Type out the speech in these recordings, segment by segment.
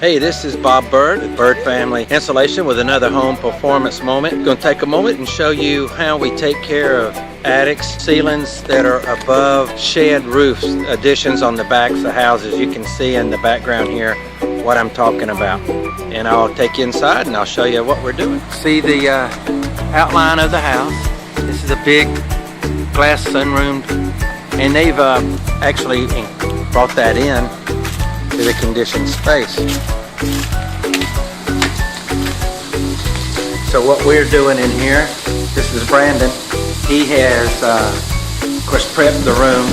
Hey, this is Bob Bird with Bird Family Insulation with another home performance moment. Going to take a moment and show you how we take care of attics, ceilings that are above shed roofs, additions on the backs of houses. You can see in the background here what I'm talking about. And I'll take you inside and I'll show you what we're doing. See the outline of the house. This is a big glass sunroom, and they've actually brought that in to the conditioned space. So what we're doing in here, this is Brandon. He has, of course, prepped the room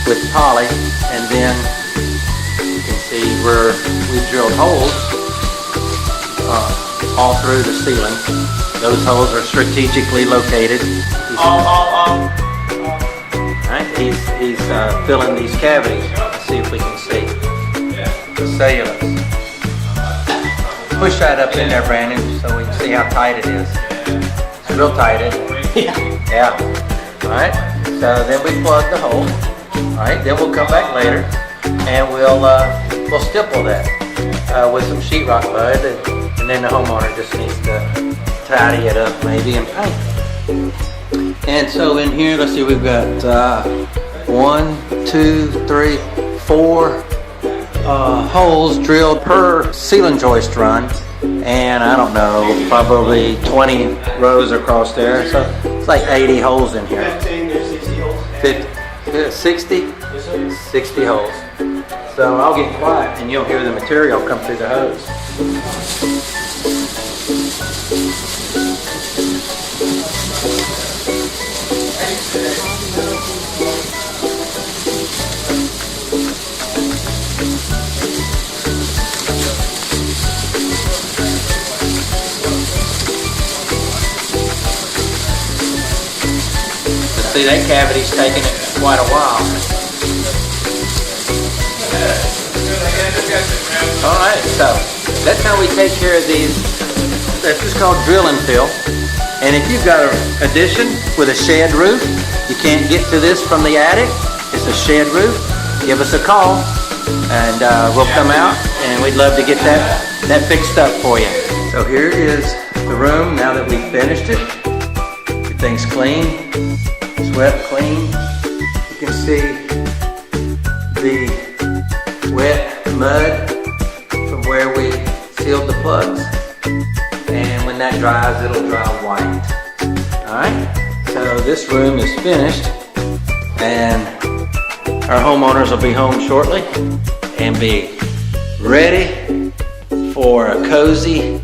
with poly, and then you can see where we drilled holes all through the ceiling. Those holes are strategically located. Right, he's filling these cavities. Let's see if we can see the cellulose. Push that up in there, Brandon, so we can see how tight it is. It's real tight, isn't it? Yeah. All right. So then we plug the hole. All right. Then we'll come back later, and we'll stipple that with some sheetrock mud, and then the homeowner just needs to tidy it up maybe and paint. And so in here, let's see, we've got 1, 2, 3, 4 holes drilled per ceiling joist run, and I don't know, probably 20 rows across there, so it's like 80 holes in here. 15 or 60 holes. 50, 60? 60 holes. So I'll get quiet and you'll hear the material come through the hose. See, that cavity's taking it quite a while. All right, so that's how we take care of these. This is called drill and fill. And if you've got an addition with a shed roof, you can't get to this from the attic, it's a shed roof, give us a call and we'll come out, and we'd love to get that fixed up for you. So here is the room now that we've finished it. Everything's clean. Swept clean. You can see the wet mud from where we sealed the plugs, and when that dries, it'll dry white. Alright, so this room is finished, and our homeowners will be home shortly and be ready for a cozy,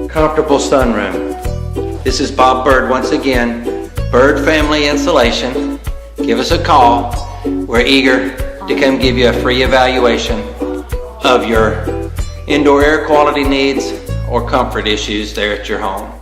comfortable sunroom. This is Bob Bird once again, Bird Family Insulation. Give us a call. We're eager to come give you a free evaluation of your indoor air quality needs or comfort issues there at your home.